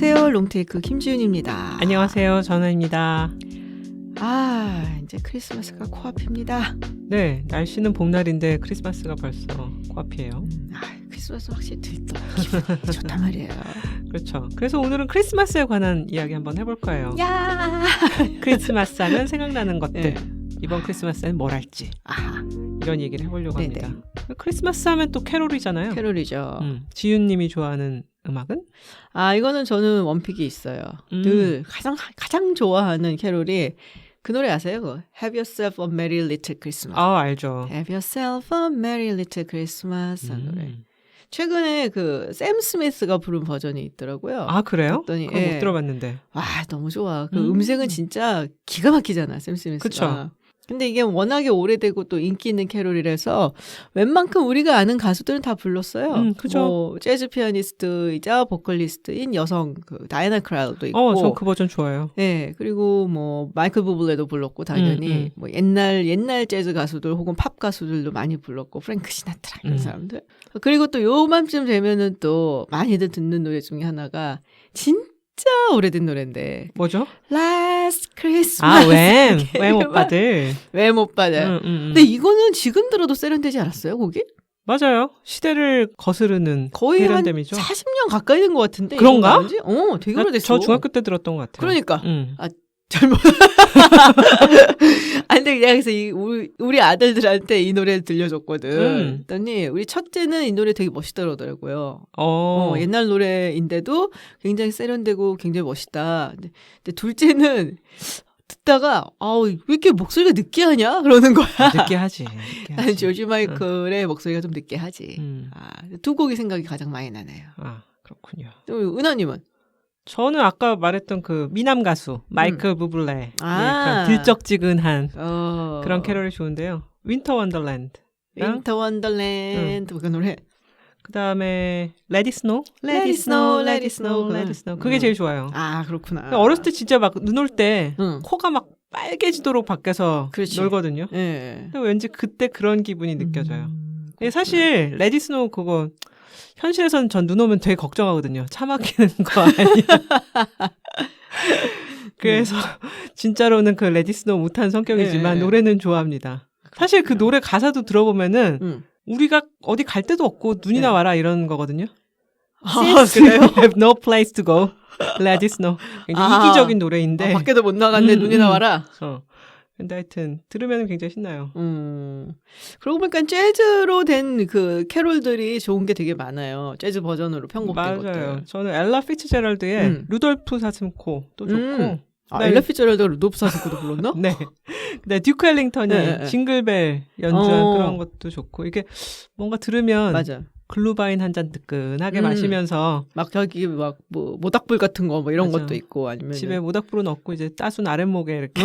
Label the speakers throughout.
Speaker 1: 안녕하세요. 롱테이크 김지윤입니다.
Speaker 2: 안녕하세요. 전화입니다.
Speaker 1: 이제 크리스마스가 코앞입니다.
Speaker 2: 네, 날씨는 봄날인데 크리스마스가 벌써 코앞이에요.
Speaker 1: 크리스마스 확실히 기분이 좋단 말이에요.
Speaker 2: 그렇죠. 그래서 오늘은 크리스마스에 관한 이야기 한번 해볼 거예요.
Speaker 1: 야!
Speaker 2: 크리스마스 하면 생각나는 것들.
Speaker 1: 네.
Speaker 2: 이번 크리스마스엔 뭘 할지. 이런 얘기를 해보려고
Speaker 1: 네네.
Speaker 2: 합니다. 크리스마스 하면 또 캐롤이잖아요.
Speaker 1: 캐롤이죠.
Speaker 2: 지윤님이 좋아하는 음악은?
Speaker 1: 이거는 저는 원픽이 있어요. 늘 가장 좋아하는 캐롤이 그 노래 아세요? 그거? Have yourself a merry little Christmas.
Speaker 2: 알죠.
Speaker 1: Have yourself a merry little Christmas. 한 노래. 최근에 그 샘 스미스가 부른 버전이 있더라고요.
Speaker 2: 그래요?
Speaker 1: 그랬더니,
Speaker 2: 그거 못 들어봤는데.
Speaker 1: 너무 좋아. 그 음색은 진짜 기가 막히잖아, 샘 스미스가.
Speaker 2: 그쵸.
Speaker 1: 근데 이게 워낙에 오래되고 또 인기 있는 캐롤이라서 웬만큼 우리가 아는 가수들은 다 불렀어요.
Speaker 2: 그죠.
Speaker 1: 뭐 재즈 피아니스트이자 보컬리스트인 여성 그 다이애나 크라우도 있고.
Speaker 2: 저 그 버전 좋아요.
Speaker 1: 네, 그리고 뭐 마이클 부블레도 불렀고 당연히 뭐 옛날 재즈 가수들 혹은 팝 가수들도 많이 불렀고 프랭크 시나트라 이런 사람들. 그리고 또 요맘쯤 되면은 또 많이들 듣는 노래 중에 하나가 진짜 오래된 노래인데.
Speaker 2: 뭐죠?
Speaker 1: Last Christmas.
Speaker 2: 웸 오빠들.
Speaker 1: 웸 오빠들. 근데 이거는 지금 들어도 세련되지 않았어요, 곡이?
Speaker 2: 맞아요. 시대를 거스르는
Speaker 1: 거의 한
Speaker 2: 세련됨이죠.
Speaker 1: 40년 가까이 된 것 같은데.
Speaker 2: 그런가?
Speaker 1: 되게 오래됐어.
Speaker 2: 저 중학교 때 들었던 것 같아요.
Speaker 1: 그러니까. 젊어. 근데 내가 그래서 우리 아들들한테 이 노래를 들려줬거든. 그랬더니 우리 첫째는 이 노래 되게 멋있다 그러더라고요. 옛날 노래인데도 굉장히 세련되고 굉장히 멋있다. 근데 둘째는 듣다가 왜 이렇게 목소리가 느끼하냐? 그러는 거야.
Speaker 2: 느끼하지.
Speaker 1: 조지 마이클의 목소리가 좀 느끼하지. 두 곡이 생각이 가장 많이 나네요.
Speaker 2: 그렇군요.
Speaker 1: 또 은하님은?
Speaker 2: 저는 아까 말했던 그 미남 가수 마이클 부블레 그런 들쩍지근한 그런 캐롤이 좋은데요. 윈터 원더랜드.
Speaker 1: 윈터 원더랜드 그 노래.
Speaker 2: 그 다음에 Let It Snow.
Speaker 1: Let It Snow, Let It Snow,
Speaker 2: Let It Snow. 그게 제일 좋아요.
Speaker 1: 그렇구나.
Speaker 2: 어렸을 때 진짜 막 눈 올 때 코가 막 빨개지도록 밖에서
Speaker 1: 그렇지.
Speaker 2: 놀거든요.
Speaker 1: 네.
Speaker 2: 근데 왠지 그때 그런 기분이 느껴져요. 사실 Let It Snow 그거 현실에서는 전 눈 오면 되게 걱정하거든요. 차 막히는 거 아니야. 그래서 진짜로는 그 Let It Snow 못한 성격이지만 노래는 좋아합니다. 사실 그 노래 가사도 들어보면은 우리가 어디 갈 데도 없고 눈이나 와라 이런 거거든요.
Speaker 1: 그래요?
Speaker 2: We have no place to go. Let It Snow. 굉장히 이기적인 노래인데
Speaker 1: 밖에도 못 나갔는데 눈이나 와라.
Speaker 2: 근데 하여튼 들으면 굉장히 신나요.
Speaker 1: 그러고 보니까 재즈로 된 그 캐롤들이 좋은 게 되게 많아요. 재즈 버전으로 편곡된 것들.
Speaker 2: 맞아요. 저는 엘라 피츠제럴드의 루돌프 사슴코도 좋고.
Speaker 1: 엘라 피츠제럴드가 루돌프 사슴코도 불렀나?
Speaker 2: 네. 근데 듀크 엘링턴이 징글벨 연주한 그런 것도 좋고. 이게 뭔가 들으면
Speaker 1: 맞아.
Speaker 2: 글루바인 한 잔 뜨끈하게 마시면서
Speaker 1: 막 저기 막 뭐 모닥불 같은 거 뭐 이런
Speaker 2: 맞아.
Speaker 1: 것도 있고 아니면
Speaker 2: 집에 모닥불은 없고 이제 따순 아랫목에 이렇게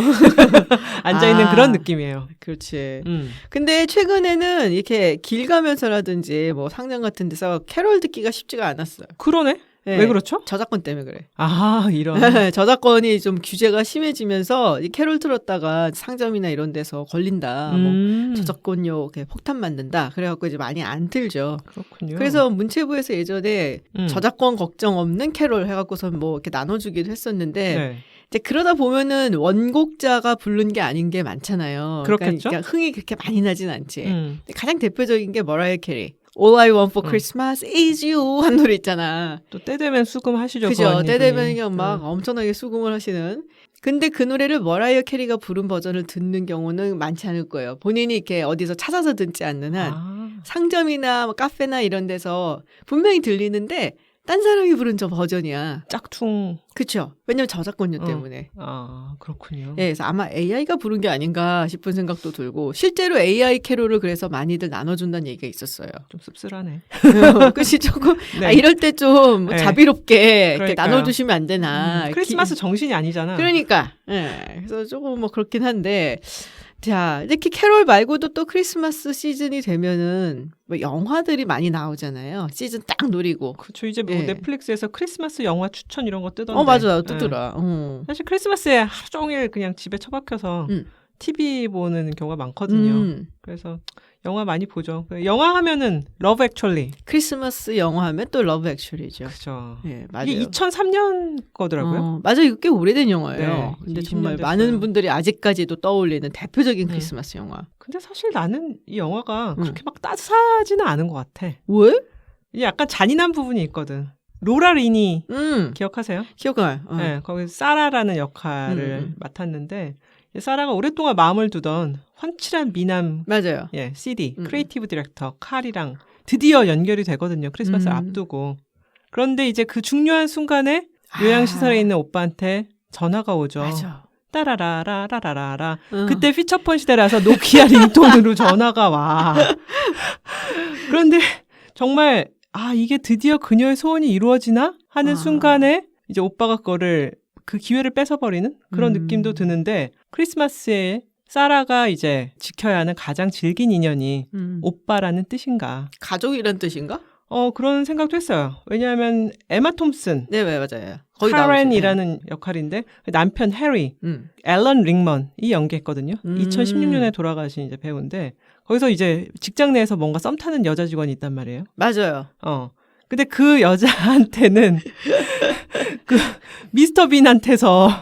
Speaker 2: 앉아 있는 그런 느낌이에요.
Speaker 1: 그렇지. 근데 최근에는 이렇게 길 가면서라든지 뭐 상점 같은 데서 캐롤 듣기가 쉽지가 않았어요.
Speaker 2: 그러네.
Speaker 1: 네.
Speaker 2: 왜 그렇죠?
Speaker 1: 저작권 때문에 그래.
Speaker 2: 이런.
Speaker 1: 저작권이 좀 규제가 심해지면서 이 캐롤 틀었다가 상점이나 이런 데서 걸린다. 뭐 저작권료 이렇게 폭탄 맞는다. 그래갖고 이제 많이 안 틀죠.
Speaker 2: 그렇군요.
Speaker 1: 그래서 문체부에서 예전에 저작권 걱정 없는 캐롤 해갖고서 뭐 이렇게 나눠주기도 했었는데 이제 그러다 보면은 원곡자가 부른 게 아닌 게 많잖아요.
Speaker 2: 그렇겠죠.
Speaker 1: 그러니까 흥이 그렇게 많이 나진 않지. 근데 가장 대표적인 게 머라이어 캐리. All I Want for Christmas is You 한 노래 있잖아.
Speaker 2: 또 때 되면 수금하시죠.
Speaker 1: 그죠. 때 되면 그냥 막 엄청나게 수금을 하시는. 근데 그 노래를 머라이어 캐리가 부른 버전을 듣는 경우는 많지 않을 거예요. 본인이 이렇게 어디서 찾아서 듣지 않는 한 상점이나 뭐 카페나 이런 데서 분명히 들리는데 딴 사람이 부른 저 버전이야.
Speaker 2: 짝퉁.
Speaker 1: 그렇죠. 왜냐면 저작권료 때문에.
Speaker 2: 그렇군요.
Speaker 1: 그래서 아마 AI가 부른 게 아닌가 싶은 생각도 들고 실제로 AI 캐롤을 그래서 많이들 나눠준다는 얘기가 있었어요.
Speaker 2: 좀 씁쓸하네.
Speaker 1: 그치 조금 이럴 때 좀 자비롭게 이렇게 나눠주시면 안 되나.
Speaker 2: 크리스마스 정신이 아니잖아.
Speaker 1: 그러니까. 그래서 조금 뭐 그렇긴 한데 자, 이렇게 캐롤 말고도 또 크리스마스 시즌이 되면은 뭐 영화들이 많이 나오잖아요. 시즌 딱 노리고.
Speaker 2: 그렇죠. 이제 뭐 넷플릭스에서 크리스마스 영화 추천 이런 거 뜨던데.
Speaker 1: 맞아. 뜨더라.
Speaker 2: 사실 크리스마스에 하루 종일 그냥 집에 처박혀서 TV 보는 경우가 많거든요. 그래서 영화 많이 보죠. 영화 하면은 러브 액츄얼리.
Speaker 1: 크리스마스 영화 하면 또 러브 액츄얼리죠.
Speaker 2: 그죠.
Speaker 1: 네, 맞아요.
Speaker 2: 이게 2003년 거더라고요.
Speaker 1: 맞아요. 이거 꽤 오래된 영화예요.
Speaker 2: 네,
Speaker 1: 근데
Speaker 2: 20년
Speaker 1: 정말
Speaker 2: 됐어요.
Speaker 1: 많은 분들이 아직까지도 떠올리는 대표적인 크리스마스 영화.
Speaker 2: 근데 사실 나는 이 영화가 그렇게 막 따뜻하지는 않은 것 같아.
Speaker 1: 왜?
Speaker 2: 이게 약간 잔인한 부분이 있거든. 로라 리니 기억하세요?
Speaker 1: 기억나요.
Speaker 2: 네, 거기 사라라는 역할을 맡았는데 사라가 오랫동안 마음을 두던 환칠한 미남
Speaker 1: 맞아요.
Speaker 2: 예, CD 크리에이티브 디렉터 칼이랑 드디어 연결이 되거든요. 크리스마스를 앞두고. 그런데 이제 그 중요한 순간에 요양시설에 있는 오빠한테 전화가 오죠.
Speaker 1: 맞아.
Speaker 2: 따라라라라라라. 그때 피처폰 시대라서 노키아 링톤으로 전화가 와. 그런데 정말 이게 드디어 그녀의 소원이 이루어지나 하는 순간에 이제 오빠가 그 기회를 뺏어버리는 그런 느낌도 드는데 크리스마스에 사라가 이제 지켜야 하는 가장 질긴 인연이 오빠라는 뜻인가?
Speaker 1: 가족이란 뜻인가?
Speaker 2: 그런 생각도 했어요. 왜냐하면 에마 톰슨,
Speaker 1: 네, 맞아요.
Speaker 2: 카렌이라는 역할인데 남편 해리, 앨런 링먼이 연기했거든요. 2016년에 돌아가신 이제 배우인데 거기서 이제 직장 내에서 뭔가 썸 타는 여자 직원이 있단 말이에요.
Speaker 1: 맞아요.
Speaker 2: 근데 그 여자한테는 그 미스터 빈한테서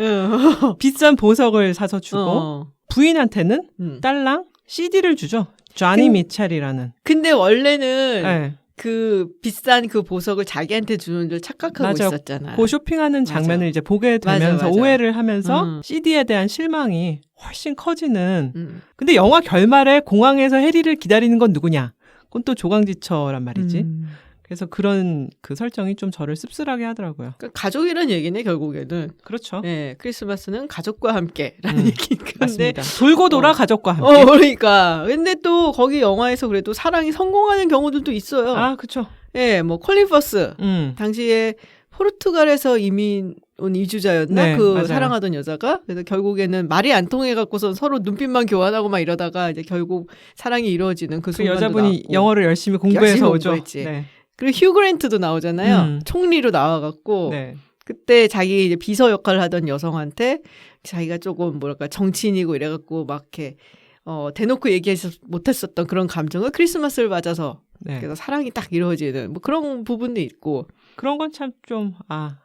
Speaker 2: 비싼 보석을 사서 주고 부인한테는 딸랑 CD를 주죠. 쟈니 미첼이라는.
Speaker 1: 근데 원래는
Speaker 2: 네.
Speaker 1: 그 비싼 그 보석을 자기한테 주는 줄 착각하고
Speaker 2: 맞아.
Speaker 1: 있었잖아요.
Speaker 2: 그 쇼핑하는 장면을 이제 보게 되면서
Speaker 1: 맞아.
Speaker 2: 오해를 하면서 CD에 대한 실망이 훨씬 커지는. 근데 영화 결말에 공항에서 해리를 기다리는 건 누구냐? 그건 또 조강지처란 말이지. 그래서 그런 그 설정이 좀 저를 씁쓸하게 하더라고요.
Speaker 1: 그러니까 가족이란 얘기네 결국에는.
Speaker 2: 그렇죠.
Speaker 1: 네, 크리스마스는 가족과 함께라는 얘기인데.
Speaker 2: 맞습니다. 돌고 돌아 가족과 함께.
Speaker 1: 그러니까. 근데 또 거기 영화에서 그래도 사랑이 성공하는 경우들도 있어요.
Speaker 2: 아, 그렇죠.
Speaker 1: 네, 뭐 콜린 퍼스 당시에 포르투갈에서 이민 온 이주자였나?
Speaker 2: 네,
Speaker 1: 그
Speaker 2: 맞아요.
Speaker 1: 사랑하던 여자가. 그래서 결국에는 말이 안 통해 갖고선 서로 눈빛만 교환하고 막 이러다가 이제 결국 사랑이 이루어지는 그 순간도
Speaker 2: 여자분이
Speaker 1: 나왔고.
Speaker 2: 영어를 열심히 공부해서 오죠.
Speaker 1: 네. 그리고 휴 그랜트도 나오잖아요. 총리로 나와갖고
Speaker 2: 네.
Speaker 1: 그때 자기 이제 비서 역할을 하던 여성한테 자기가 조금 뭐랄까 정치인이고 이래갖고 막 이렇게 대놓고 얘기하지 못했었던 그런 감정을 크리스마스를 맞아서
Speaker 2: 네.
Speaker 1: 그래서 사랑이 딱 이루어지는 뭐 그런 부분도 있고
Speaker 2: 그런 건 참 좀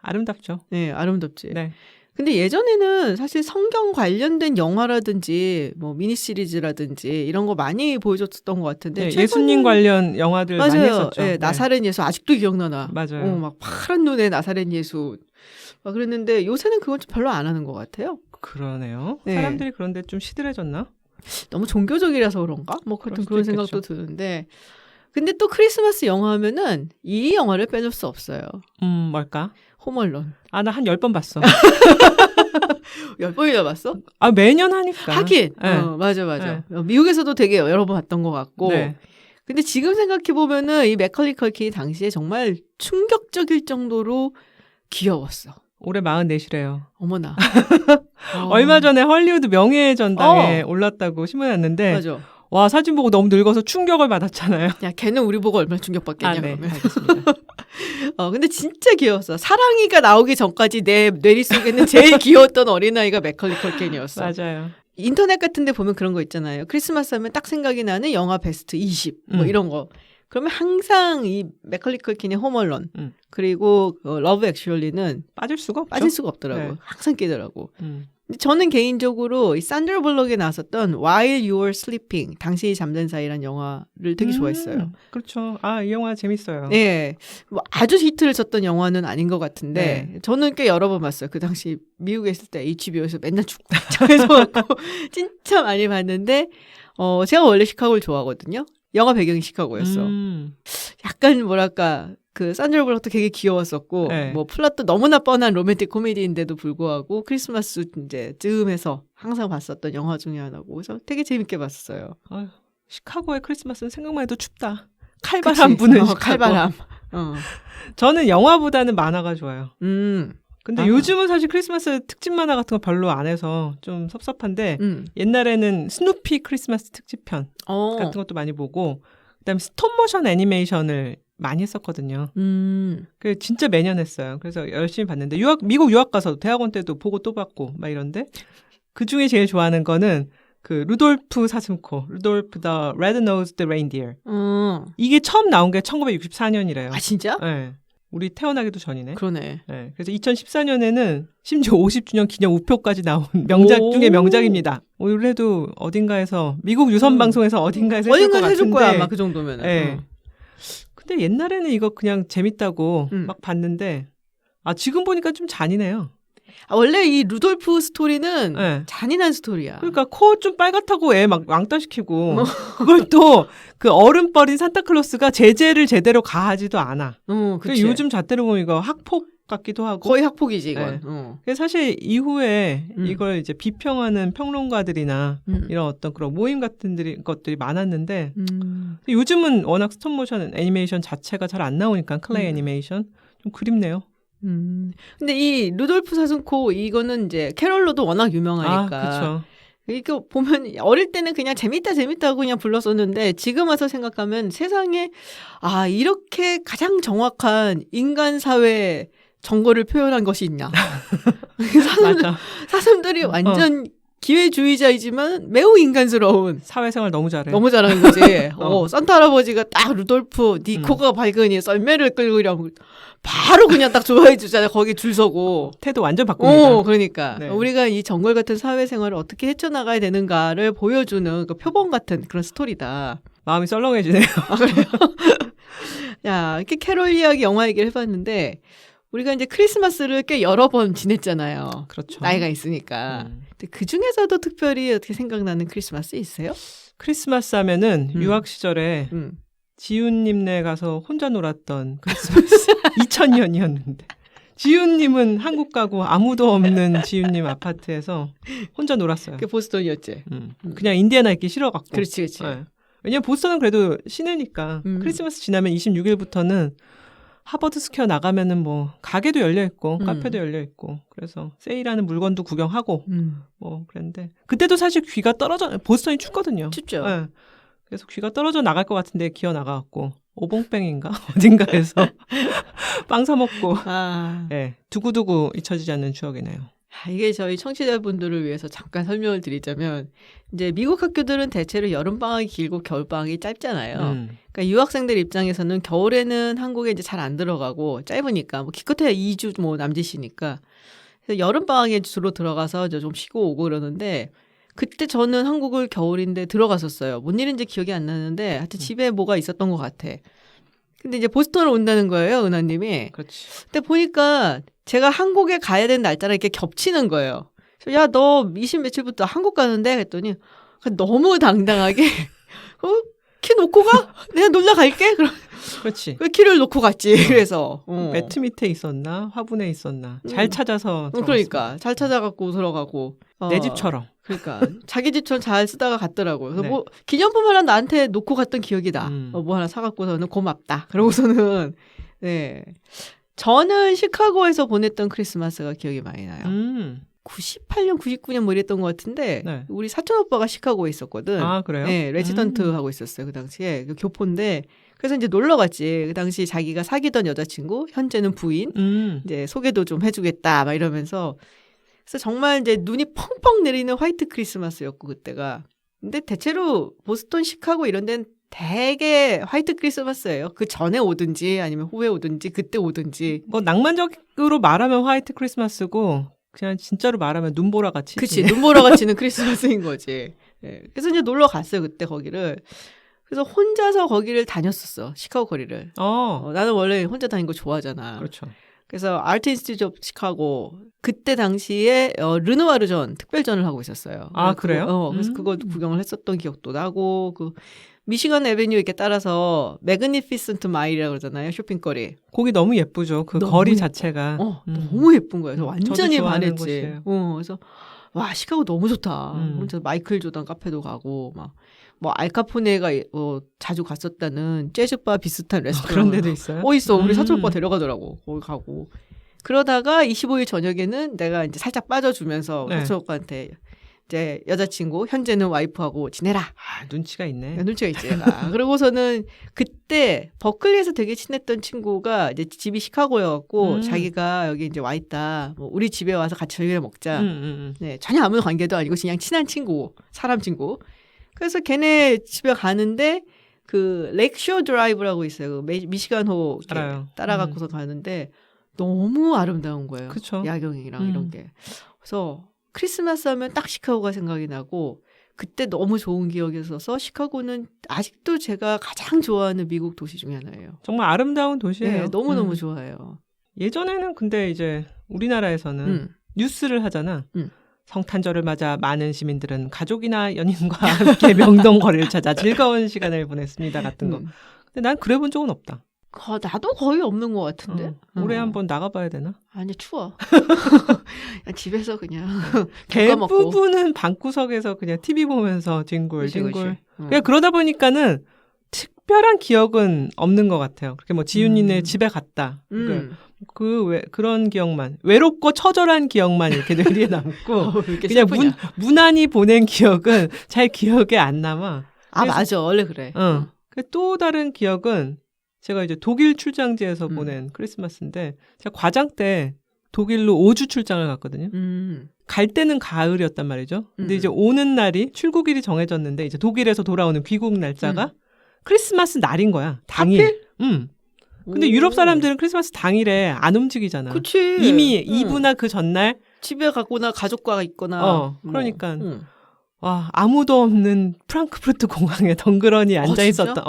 Speaker 2: 아름답죠.
Speaker 1: 네, 아름답지.
Speaker 2: 네.
Speaker 1: 근데 예전에는 사실 성경 관련된 영화라든지 뭐 미니 시리즈라든지 이런 거 많이 보여줬던 것 같은데
Speaker 2: 네, 예수님 관련 영화들
Speaker 1: 맞아요.
Speaker 2: 많이 했었죠.
Speaker 1: 네, 나사렛 예수 아직도 기억나나.
Speaker 2: 맞아요.
Speaker 1: 막 파란 눈에 나사렛 예수. 막 그랬는데 요새는 그건 좀 별로 안 하는 것 같아요.
Speaker 2: 그러네요.
Speaker 1: 네.
Speaker 2: 사람들이 그런데 좀 시들해졌나?
Speaker 1: 너무 종교적이라서 그런가? 뭐 그런
Speaker 2: 그럴 수도
Speaker 1: 생각도
Speaker 2: 있겠죠.
Speaker 1: 드는데. 근데 또 크리스마스 영화 하면은 이 영화를 빼줄 수 없어요.
Speaker 2: 뭘까?
Speaker 1: 홈얼론.
Speaker 2: 나 한 10번 봤어.
Speaker 1: 10번이나 봤어?
Speaker 2: 매년 하니까.
Speaker 1: 하긴.
Speaker 2: 네.
Speaker 1: 맞아.
Speaker 2: 네.
Speaker 1: 미국에서도 되게 여러 번 봤던 것 같고.
Speaker 2: 네.
Speaker 1: 근데 지금 생각해보면은 이 맥컬리 컬킨이 당시에 정말 충격적일 정도로 귀여웠어.
Speaker 2: 올해 44시래요.
Speaker 1: 어머나.
Speaker 2: 얼마 전에 헐리우드 명예의 전당에 올랐다고 신문에 났는데
Speaker 1: 맞아.
Speaker 2: 와, 사진 보고 너무 늙어서 충격을 받았잖아요.
Speaker 1: 야, 걔는 우리 보고 얼마나 충격받겠냐,
Speaker 2: 네,
Speaker 1: 그러면.
Speaker 2: 알겠습니다.
Speaker 1: 근데 진짜 귀여웠어. 사랑이가 나오기 전까지 내 뇌리 속에는 제일 귀여웠던 어린아이가 맥컬리 컬킨이었어.
Speaker 2: 맞아요.
Speaker 1: 인터넷 같은 데 보면 그런 거 있잖아요. 크리스마스 하면 딱 생각이 나는 영화 베스트 20, 뭐 이런 거. 그러면 항상 이 맥컬리 컬킨의 홈얼런, 그리고 러브 액츄얼리는
Speaker 2: 빠질 수가 없죠.
Speaker 1: 빠질 수가 없더라고요.
Speaker 2: 네.
Speaker 1: 항상 끼더라고. 근데 저는 개인적으로 이 산드라 블럭에 나왔었던 While You Were Sleeping, 당신이 잠든 사이라는 영화를 되게 좋아했어요.
Speaker 2: 그렇죠. 이 영화 재밌어요.
Speaker 1: 네. 뭐 아주 히트를 쳤던 영화는 아닌 것 같은데 저는 꽤 여러 번 봤어요. 그 당시 미국에 있을 때 HBO에서 맨날 축구장에서 봤고 진짜 많이 봤는데 제가 원래 시카고를 좋아하거든요. 영화 배경이 시카고였어. 약간 뭐랄까 그 산드라 블럭도 되게 귀여웠었고 뭐 플롯도 너무나 뻔한 로맨틱 코미디인데도 불구하고 크리스마스 이제 즈음해서 항상 봤었던 영화 중에 하나고 그래서 되게 재밌게 봤었어요.
Speaker 2: 시카고의 크리스마스는 생각만 해도 춥다. 칼바람 부는 시카고.
Speaker 1: 칼바람.
Speaker 2: 저는 영화보다는 만화가 좋아요. 근데 요즘은 사실 크리스마스 특집 만화 같은 거 별로 안 해서 좀 섭섭한데 옛날에는 스누피 크리스마스 특집편 같은 것도 많이 보고 그다음에 스톱모션 애니메이션을 많이 했었거든요. 그 진짜 매년 했어요. 그래서 열심히 봤는데 미국 유학 가서 대학원 때도 보고 또 봤고 막 이런데 그 중에 제일 좋아하는 거는 그 루돌프 사슴코, 루돌프 the Red-Nosed Reindeer. 이게 처음 나온 게 1964년이래요.
Speaker 1: 아 진짜?
Speaker 2: 네. 우리 태어나기도 전이네.
Speaker 1: 그러네.
Speaker 2: 네. 그래서 2014년에는 심지어 50주년 기념 우표까지 나온 명작 중에 명작입니다. 올해도 어딘가에서 미국 유선 방송에서 어딘가에서 해줄 것
Speaker 1: 해줄
Speaker 2: 같은데.
Speaker 1: 거야 아마 그 정도면은.
Speaker 2: 네. 근데 옛날에는 이거 그냥 재밌다고 막 봤는데 지금 보니까 좀 잔인해요.
Speaker 1: 원래 이 루돌프 스토리는
Speaker 2: 네.
Speaker 1: 잔인한 스토리야.
Speaker 2: 그러니까 코 좀 빨갛다고 애 막 왕따시키고 그걸 또 그 어른버린 산타클로스가 제재를 제대로 가하지도 않아.
Speaker 1: 그치.
Speaker 2: 요즘 잣대로 보면 이거 학폭 같기도 하고.
Speaker 1: 거의 학폭이지 이건.
Speaker 2: 네. 그래서 사실 이후에 이걸 이제 비평하는 평론가들이나 이런 어떤 그런 모임 같은 것들이 많았는데 요즘은 워낙 스톱모션 애니메이션 자체가 잘 안 나오니까 클레이 애니메이션 좀 그립네요.
Speaker 1: 근데 이 루돌프 사슴코 이거는 이제 캐럴로도 워낙 유명하니까.
Speaker 2: 그렇죠.
Speaker 1: 이거 보면 어릴 때는 그냥 재밌다고 그냥 불렀었는데 지금 와서 생각하면 세상에 이렇게 가장 정확한 인간 사회 정거를 표현한 것이 있냐. 사슴들이 완전 기회주의자이지만 매우 인간스러운
Speaker 2: 사회생활 너무 잘해.
Speaker 1: 너무 잘하는 거지. 산타 할아버지가 딱 루돌프 네 코가 밝으니 썰매를 끌고 이러면 바로 그냥 딱 좋아해 주잖아요. 거기 줄 서고.
Speaker 2: 태도 완전 바꿉니다.
Speaker 1: 그러니까
Speaker 2: 네.
Speaker 1: 우리가 이 정글 같은 사회생활을 어떻게 헤쳐나가야 되는가를 보여주는 그 표본 같은 그런 스토리다.
Speaker 2: 마음이 썰렁해지네요.
Speaker 1: 그래요? 야, 이렇게 캐롤 이야기, 영화 얘기를 해봤는데 우리가 이제 크리스마스를 꽤 여러 번 지냈잖아요.
Speaker 2: 그렇죠.
Speaker 1: 나이가 있으니까. 근데 그 중에서도 특별히 어떻게 생각나는 크리스마스 있어요?
Speaker 2: 크리스마스 하면은 유학 시절에 지훈님네 가서 혼자 놀았던 크리스마스 2000년이었는데 지훈님은 한국 가고 아무도 없는 지훈님 아파트에서 혼자 놀았어요.
Speaker 1: 그게 보스턴이었지.
Speaker 2: 그냥 인디애나 있기 싫어갖고.
Speaker 1: 그렇지.
Speaker 2: 네. 왜냐면 보스턴은 그래도 시내니까 크리스마스 지나면 26일부터는 하버드 스퀘어 나가면은 뭐 가게도 열려 있고 카페도 열려 있고 그래서 세일하는 물건도 구경하고 뭐 그랬는데 그때도 사실 귀가 떨어져 보스턴이 춥거든요.
Speaker 1: 춥죠.
Speaker 2: 네. 그래서 귀가 떨어져 나갈 것 같은데 기어 나가갖고 오봉뺑인가 어딘가에서 빵 사 먹고 네, 두고두고 잊혀지지 않는 추억이네요.
Speaker 1: 이게 저희 청취자분들을 위해서 잠깐 설명을 드리자면 이제 미국 학교들은 대체로 여름방학이 길고 겨울방학이 짧잖아요. 그러니까 유학생들 입장에서는 겨울에는 한국에 이제 잘 안 들어가고 짧으니까 뭐 기껏해야 2주 뭐 남짓이니까 그래서 여름방학에 주로 들어가서 좀 쉬고 오고 그러는데 그때 저는 한국을 겨울인데 들어갔었어요. 뭔 일인지 기억이 안 나는데 하여튼 집에 뭐가 있었던 것 같아. 근데 이제 보스턴을 온다는 거예요, 은하님이.
Speaker 2: 그렇지.
Speaker 1: 근데 보니까 제가 한국에 가야 되는 날짜랑 이렇게 겹치는 거예요. 그래서 야, 너 20 며칠부터 한국 가는데? 그랬더니 너무 당당하게 키 놓고 가? 내가 놀러 갈게?
Speaker 2: 그렇지.
Speaker 1: 왜 키를 놓고 갔지? 그래서
Speaker 2: 매트 밑에 있었나? 화분에 있었나? 잘 찾아서
Speaker 1: 그러니까 잘 찾아갖고 들어가고
Speaker 2: 내 집처럼.
Speaker 1: 그러니까 자기 집처럼 잘 쓰다가 갔더라고요. 그래서 뭐 기념품 하나 나한테 놓고 갔던 기억이다. 뭐 하나 사갖고서는 고맙다. 그러고서는 네. 저는 시카고에서 보냈던 크리스마스가 기억이 많이 나요. 98년, 99년 뭐 이랬던 것 같은데 우리 사촌 오빠가 시카고에 있었거든.
Speaker 2: 아, 그래요?
Speaker 1: 네, 레지던트 하고 있었어요. 그 당시에 그 교포인데 그래서 이제 놀러 갔지. 그 당시 자기가 사귀던 여자친구, 현재는 부인, 이제 소개도 좀 해주겠다 막 이러면서 그래서 정말 이제 눈이 펑펑 내리는 화이트 크리스마스였고 그때가. 근데 대체로 보스턴, 시카고 이런 데는 되게 화이트 크리스마스예요. 그 전에 오든지 아니면 후에 오든지 그때 오든지.
Speaker 2: 뭐 낭만적으로 말하면 화이트 크리스마스고 그냥 진짜로 말하면 눈보라 같이.
Speaker 1: 그치. 눈보라 같이는 크리스마스인 거지. 네. 그래서 이제 놀러 갔어요. 그때 거기를. 그래서 혼자서 거기를 다녔었어. 시카고 거리를. 나는 원래 혼자 다니는 거 좋아하잖아.
Speaker 2: 그렇죠.
Speaker 1: 그래서 아트 인스티튜트 오브 시카고 그때 당시에 르누아르전 특별전을 하고 있었어요.
Speaker 2: 아, 그래요?
Speaker 1: 그래서 그거 구경을 했었던 기억도 나고 그 미시건 애베뉴 이렇게 따라서 매그니피센트 마일이라고 그러잖아요. 쇼핑거리.
Speaker 2: 거기 너무 예쁘죠. 그 거리 자체가.
Speaker 1: 너무 예쁜 거예요. 그래서 완전히 반했지. 그래서 와 시카고 너무 좋다. 그래서 마이클 조던 카페도 가고 막 뭐 알카포네가 자주 갔었다는 재즈바 비슷한 레스토랑
Speaker 2: 그런 데도 있어요?
Speaker 1: 있어. 우리 사촌 오빠 데려가더라고. 거기 가고. 그러다가 25일 저녁에는 내가 이제 살짝 빠져주면서 사촌 오빠한테 이제 여자친구, 현재는 와이프하고 지내라.
Speaker 2: 아, 눈치가 있네.
Speaker 1: 눈치가 있지, 얘가. 그러고서는 그때 버클리에서 되게 친했던 친구가 이제 집이 시카고여갖고 자기가 여기 이제 와 있다. 뭐 우리 집에 와서 같이 저녁을 먹자. 네, 전혀 아무 관계도 아니고 그냥 친한 친구, 사람 친구. 그래서 걔네 집에 가는데 그 렉쇼 드라이브라고 있어요. 그 미시간호 따라가고서 가는데 너무 아름다운 거예요.
Speaker 2: 그쵸.
Speaker 1: 야경이랑 이런 게. 그래서 크리스마스 하면 딱 시카고가 생각이 나고 그때 너무 좋은 기억이 있어서 시카고는 아직도 제가 가장 좋아하는 미국 도시 중에 하나예요.
Speaker 2: 정말 아름다운 도시예요.
Speaker 1: 네, 너무너무 좋아해요.
Speaker 2: 예전에는 근데 이제 우리나라에서는 뉴스를 하잖아. 성탄절을 맞아 많은 시민들은 가족이나 연인과 함께 명동거리를 찾아 즐거운 시간을 보냈습니다 같은 거. 근데 난 그래 본 적은 없다.
Speaker 1: 나도 거의 없는 것 같은데.
Speaker 2: 올해 한번 나가봐야 되나?
Speaker 1: 아니 추워. 집에서 그냥
Speaker 2: 대부분은 방구석에서 그냥 TV 보면서 징글. 그냥 그러다 보니까는 특별한 기억은 없는 것 같아요. 그렇게 뭐 지윤이네 집에 갔다. 그런 기억만 외롭고 처절한 기억만 이렇게 뇌리에 남고 그냥 무난히 보낸 기억은 잘 기억에 안 남아.
Speaker 1: 맞아 원래 그래.
Speaker 2: 또 다른 기억은 제가 이제 독일 출장지에서 보낸 크리스마스인데 제가 과장 때 독일로 5주 출장을 갔거든요. 갈 때는 가을이었단 말이죠. 근데 이제 오는 날이 출국일이 정해졌는데 이제 독일에서 돌아오는 귀국 날짜가 크리스마스 날인 거야. 당일. 근데 유럽 사람들은 크리스마스 당일에 안 움직이잖아.
Speaker 1: 그치.
Speaker 2: 이미 이브나 그 전날
Speaker 1: 집에 가거나 가족과 있거나.
Speaker 2: 그러니까 와 아무도 없는 프랑크푸르트 공항에 덩그러니 앉아 있었던.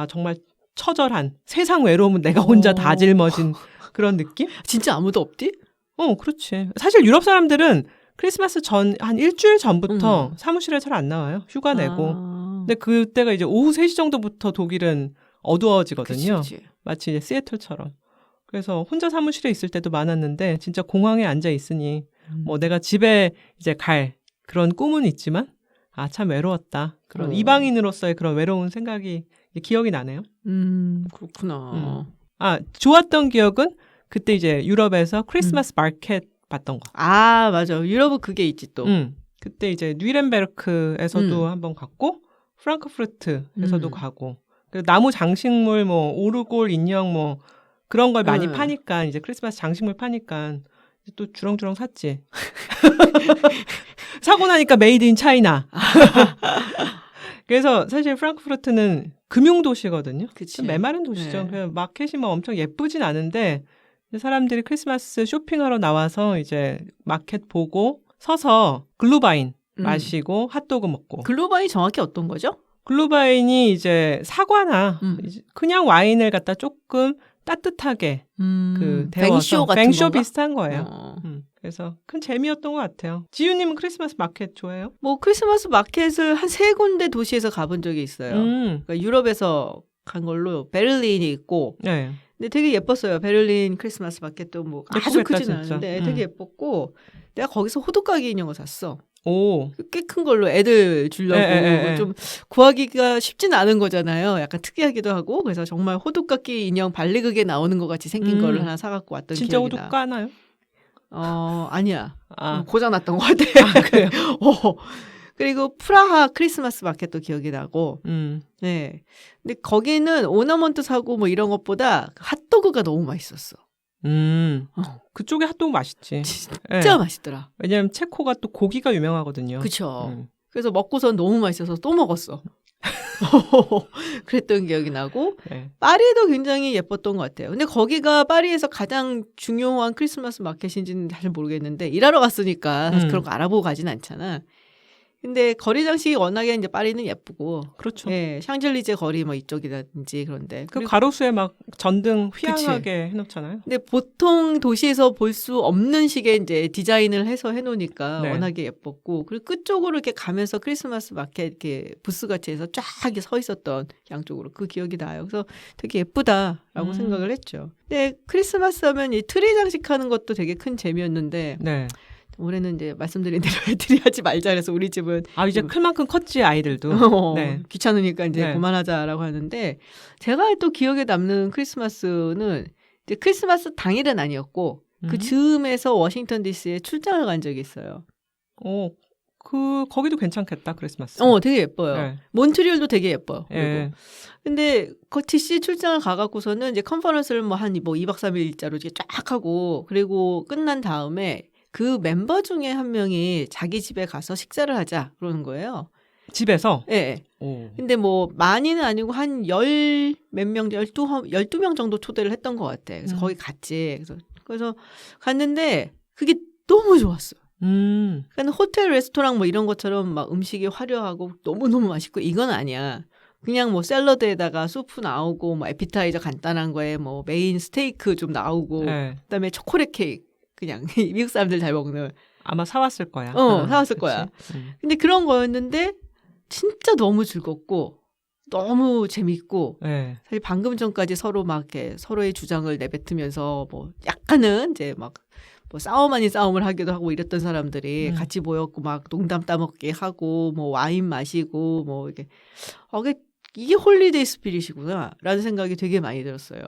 Speaker 2: 정말 처절한 세상 외로움은 내가 혼자 다 짊어진 그런 느낌?
Speaker 1: 진짜 아무도 없디?
Speaker 2: 그렇지. 사실 유럽 사람들은 크리스마스 한 일주일 전부터 사무실에 잘 안 나와요. 휴가 내고. 근데 그때가 이제 오후 3시 정도부터 독일은 어두워지거든요.
Speaker 1: 그치.
Speaker 2: 마치 이제 시애틀처럼. 그래서 혼자 사무실에 있을 때도 많았는데 진짜 공항에 앉아 있으니 뭐 내가 집에 이제 갈 그런 꿈은 있지만 참 외로웠다. 그런 이방인으로서의 그런 외로운 생각이 기억이 나네요.
Speaker 1: 그렇구나.
Speaker 2: 좋았던 기억은 그때 이제 유럽에서 크리스마스 마켓 봤던 거.
Speaker 1: 맞아. 유럽은 그게 있지 또.
Speaker 2: 그때 이제 뉘렌베르크에서도 한번 갔고 프랑크푸르트에서도 가고. 나무 장식물 뭐 오르골 인형 뭐 그런 걸 많이 파니까 이제 크리스마스 장식물 파니까 또 주렁주렁 샀지. 사고 나니까 메이드 인 차이나. 그래서 사실 프랑크푸르트는 금융도시거든요. 메마른 도시죠.
Speaker 1: 네.
Speaker 2: 그래서 마켓이 뭐 엄청 예쁘진 않은데 사람들이 크리스마스 쇼핑하러 나와서 이제 마켓 보고 서서 글루바인 마시고 핫도그 먹고.
Speaker 1: 글루바인 정확히 어떤 거죠?
Speaker 2: 글루바인이 이제 사과나 그냥 와인을 갖다 조금 따뜻하게 데워서 뱅쇼 비슷한 거예요. 그래서 큰 재미였던 것 같아요. 지유님은 크리스마스 마켓 좋아해요?
Speaker 1: 뭐 크리스마스 마켓을 한 3군데 도시에서 가본 적이 있어요. 그러니까 유럽에서 간 걸로 베를린이 있고
Speaker 2: 네.
Speaker 1: 근데 되게 예뻤어요. 베를린 크리스마스 마켓도 뭐 아주 크진 않은데 되게 예뻤고 내가 거기서 호두까기 인형을 샀어. 꽤 큰 걸로 애들 주려고 좀 구하기가 쉽진 않은 거잖아요. 약간 특이하기도 하고 그래서 정말 호두까기 인형 발리극에 나오는 것 같이 생긴 거를 하나 사갖고 왔던
Speaker 2: 진짜
Speaker 1: 기억이 나.
Speaker 2: 호두 까나요?
Speaker 1: 아니야. 고장났던 것 같아.
Speaker 2: 그래요?
Speaker 1: 그리고 프라하 크리스마스 마켓도 기억이 나고. 네. 근데 거기는 오너먼트 사고 뭐 이런 것보다 핫도그가 너무 맛있었어.
Speaker 2: 그쪽에 핫도그 맛있지.
Speaker 1: 진짜 맛있더라.
Speaker 2: 왜냐면 체코가 또 고기가 유명하거든요.
Speaker 1: 그쵸. 그래서 먹고선 너무 맛있어서 또 먹었어. 그랬던 기억이 나고 파리도 굉장히 예뻤던 것 같아요. 근데 거기가 파리에서 가장 중요한 크리스마스 마켓인지는 잘 모르겠는데 일하러 갔으니까 사실 그런 거 알아보고 가진 않잖아. 근데 거리 장식이 워낙에 이제 파리는 예쁘고
Speaker 2: 그렇죠.
Speaker 1: 샹젤리제 거리 뭐 이쪽이라든지 그런데
Speaker 2: 그 가로수에 막 전등 휘황하게 해놓잖아요.
Speaker 1: 근데 보통 도시에서 볼 수 없는 식의 이제 디자인을 해서 해놓으니까 워낙에 예뻤고 그리고 끝쪽으로 이렇게 가면서 크리스마스 마켓 이렇게 부스 같이 해서 쫙 이렇게 서 있었던 양쪽으로 그 기억이 나요. 그래서 되게 예쁘다라고 생각을 했죠. 근데 크리스마스 하면 이 트리 장식하는 것도 되게 큰 재미였는데. 올해는 이제 말씀드린 대로 애들이 하지 말자 그래서 우리 집은
Speaker 2: 이제 클 만큼 컸지 아이들도
Speaker 1: 귀찮으니까 이제 그만하자라고 하는데 제가 또 기억에 남는 크리스마스는 이제 크리스마스 당일은 아니었고 그 즈음에서 워싱턴 DC에 출장을 간 적이 있어요.
Speaker 2: 거기도 괜찮겠다, 크리스마스.
Speaker 1: 되게 예뻐요.
Speaker 2: 네.
Speaker 1: 몬트리올도 되게 예뻐요.
Speaker 2: 네.
Speaker 1: 근데 그 DC 출장을 가갖고서는 이제 컨퍼런스를 한 2박 3일 일자로 이렇게 쫙 하고 그리고 끝난 다음에 그 멤버 중에 한 명이 자기 집에 가서 식사를 하자 그러는 거예요.
Speaker 2: 집에서?
Speaker 1: 네. 근데 뭐 많이는 아니고 한 12명 정도 초대를 했던 것 같아. 그래서 거기 갔지. 그래서 갔는데 그게 너무 좋았어. 그러니까 호텔 레스토랑 뭐 이런 것처럼 막 음식이 화려하고 너무너무 맛있고 이건 아니야. 그냥 뭐 샐러드에다가 수프 나오고 뭐 에피타이저 간단한 거에 뭐 메인 스테이크 좀 나오고
Speaker 2: 네.
Speaker 1: 그다음에 초콜릿 케이크 그냥 미국 사람들 잘 먹는
Speaker 2: 아마 사왔을 거야.
Speaker 1: 사왔을 거야. 근데 그런 거였는데 진짜 너무 즐겁고 너무 재밌고
Speaker 2: 네.
Speaker 1: 사실 방금 전까지 서로 막 이렇게 서로의 주장을 내뱉으면서 뭐 약간은 이제 막 뭐 싸움 아닌 싸움을 하기도 하고 이랬던 사람들이 같이 모였고 막 농담 따먹게 하고 뭐 와인 마시고 뭐 이게 이게 홀리데이 스피릿이구나라는 생각이 되게 많이 들었어요.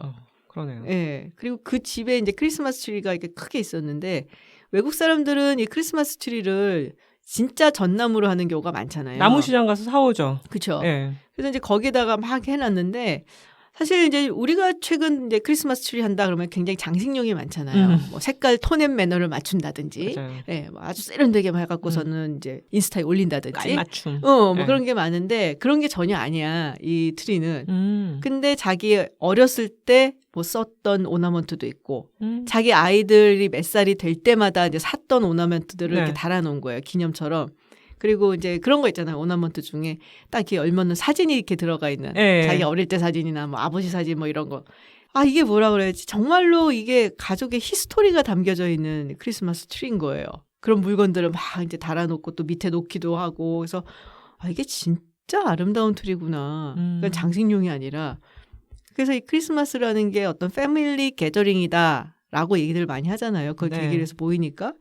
Speaker 2: 그러네요.
Speaker 1: 예. 그리고 그 집에 이제 크리스마스 트리가 이렇게 크게 있었는데 외국 사람들은 이 크리스마스 트리를 진짜 전나무로 하는 경우가 많잖아요.
Speaker 2: 나무 시장 가서 사오죠.
Speaker 1: 그렇죠.
Speaker 2: 네.
Speaker 1: 그래서 이제 거기다가 막 해놨는데 사실 이제 우리가 최근 이제 크리스마스 트리 한다 그러면 굉장히 장식용이 많잖아요. 뭐 색깔 톤 앤 매너를 맞춘다든지, 예, 뭐 아주 세련되게 해갖고서는 이제 인스타에 올린다든지,
Speaker 2: 깔맞춤,
Speaker 1: 뭐 그런 게 많은데 그런 게 전혀 아니야 이 트리는. 근데 자기 어렸을 때 뭐 썼던 오나먼트도 있고, 자기 아이들이 몇 살이 될 때마다 이제 샀던 오나먼트들을 이렇게 달아놓은 거예요 기념처럼. 그리고 이제 그런 거 있잖아요. 오나먼트 중에 딱 이렇게 얼마나 사진이 이렇게 들어가 있는 자기 어릴 때 사진이나 뭐 아버지 사진 뭐 이런 거. 이게 뭐라 그래야지. 정말로 이게 가족의 히스토리가 담겨져 있는 크리스마스 트리인 거예요. 그런 물건들을 막 이제 달아놓고 또 밑에 놓기도 하고. 그래서 이게 진짜 아름다운 트리구나. 그러니까 장식용이 아니라. 그래서 이 크리스마스라는 게 어떤 패밀리 게더링이다라고 얘기들 많이 하잖아요. 그 계기에서 모이니까.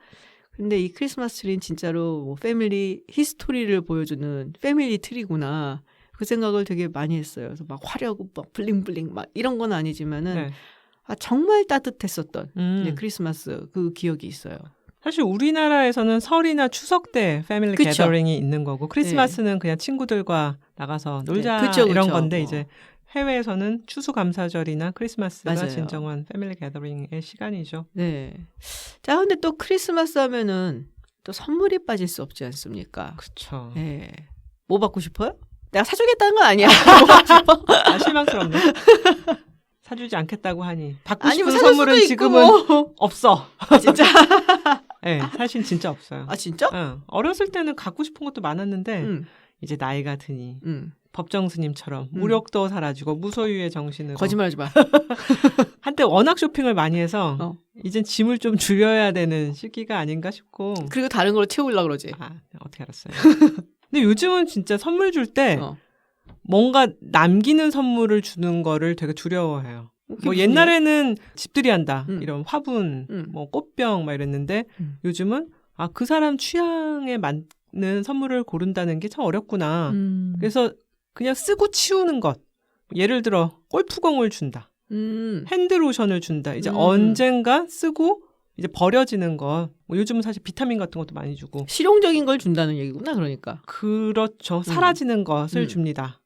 Speaker 1: 근데 이 크리스마스 트리는 진짜로 뭐 패밀리 히스토리를 보여주는 패밀리 트리구나. 그 생각을 되게 많이 했어요. 그래서 막 화려하고 막 블링블링 막 이런 건 아니지만은 정말 따뜻했었던 크리스마스 그 기억이 있어요.
Speaker 2: 사실 우리나라에서는 설이나 추석 때 패밀리 게더링이 있는 거고 크리스마스는 그냥 친구들과 나가서 놀자 이런 건데 이제 해외에서는 추수감사절이나 크리스마스가
Speaker 1: 맞아요.
Speaker 2: 진정한 패밀리 게더링의 시간이죠.
Speaker 1: 네. 자, 근데 또 크리스마스 하면은 또 선물이 빠질 수 없지 않습니까?
Speaker 2: 그렇죠.
Speaker 1: 네. 뭐 받고 싶어요? 내가 사주겠다는 건 아니야. 뭐 받고 싶어?
Speaker 2: 실망스럽네. 사주지 않겠다고 하니 받고
Speaker 1: 아니,
Speaker 2: 싶은
Speaker 1: 뭐
Speaker 2: 선물은 지금은 없어.
Speaker 1: 진짜?
Speaker 2: 네, 사실 진짜 없어요.
Speaker 1: 진짜?
Speaker 2: 응. 어렸을 때는 갖고 싶은 것도 많았는데 이제 나이가 드니 법정 스님처럼 무력도 사라지고 무소유의 정신으로.
Speaker 1: 거짓말하지 마.
Speaker 2: 한때 워낙 쇼핑을 많이 해서 이젠 짐을 좀 줄여야 되는 시기가 아닌가 싶고.
Speaker 1: 그리고 다른 걸로 채우려고 그러지.
Speaker 2: 어떻게 알았어요. 근데 요즘은 진짜 선물 줄 때 뭔가 남기는 선물을 주는 거를 되게 두려워해요. 뭐 옛날에는 집들이 한다 이런 화분, 뭐 꽃병 막 이랬는데 요즘은 그 사람 취향에 맞는 선물을 고른다는 게 참 어렵구나. 그래서 그냥 쓰고 치우는 것. 예를 들어 골프공을 준다. 핸드로션을 준다. 이제 언젠가 쓰고 이제 버려지는 거. 뭐 요즘은 사실 비타민 같은 것도 많이 주고.
Speaker 1: 실용적인 걸 준다는 얘기구나. 그러니까.
Speaker 2: 그렇죠. 사라지는 것을 줍니다.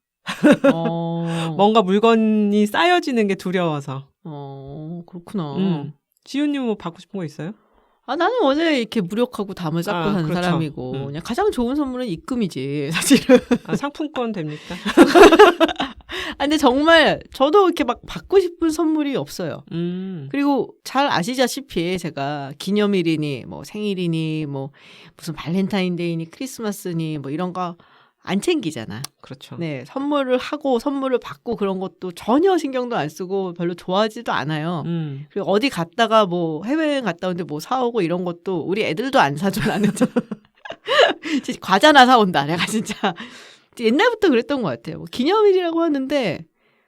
Speaker 2: 뭔가 물건이 쌓여지는 게 두려워서.
Speaker 1: 그렇구나.
Speaker 2: 지훈님 뭐 받고 싶은 거 있어요?
Speaker 1: 나는 원래 이렇게 무력하고 담을 쌓고 사는
Speaker 2: 그렇죠.
Speaker 1: 사람이고 그냥 가장 좋은 선물은 입금이지 사실은.
Speaker 2: 상품권 됩니까?
Speaker 1: 근데 정말 저도 이렇게 막 받고 싶은 선물이 없어요. 그리고 잘 아시다시피 제가 기념일이니 뭐 생일이니 뭐 무슨 발렌타인데이니 크리스마스니 뭐 이런 거 안 챙기잖아.
Speaker 2: 그렇죠.
Speaker 1: 네, 선물을 하고 선물을 받고 그런 것도 전혀 신경도 안 쓰고 별로 좋아하지도 않아요. 그리고 어디 갔다가 뭐 해외여행 갔다 오는데 뭐 사오고 이런 것도 우리 애들도 안 사줘 나는. 과자나 사온다 내가 진짜. 옛날부터 그랬던 것 같아요. 뭐 기념일이라고 하는데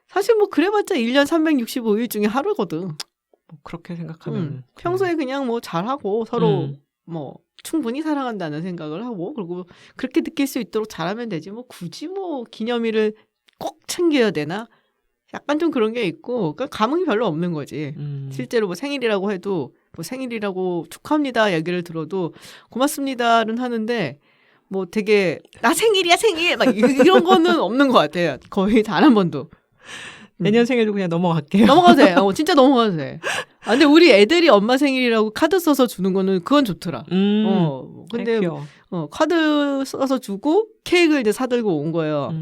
Speaker 1: 사실 뭐 그래봤자 1년 365일 중에 하루거든.
Speaker 2: 뭐 그렇게 생각하면
Speaker 1: 평소에 그냥 뭐 잘하고 서로 뭐 충분히 사랑한다는 생각을 하고 그리고 그렇게 느낄 수 있도록 잘하면 되지 뭐 굳이 뭐 기념일을 꼭 챙겨야 되나? 약간 좀 그런 게 있고 그러니까 감흥이 별로 없는 거지. 실제로 뭐 생일이라고 해도 뭐 생일이라고 축하합니다 얘기를 들어도 고맙습니다는 하는데 뭐 되게 나 생일이야 생일 막 이런 거는 없는 것 같아요. 거의 단 한 번도.
Speaker 2: 내년 생일도 그냥 넘어갈게요.
Speaker 1: 넘어가도 돼. 진짜 넘어가도 돼. 근데 우리 애들이 엄마 생일이라고 카드 써서 주는 거는 그건 좋더라. 근데 카드 써서 주고 케이크를 이제 사들고 온 거예요.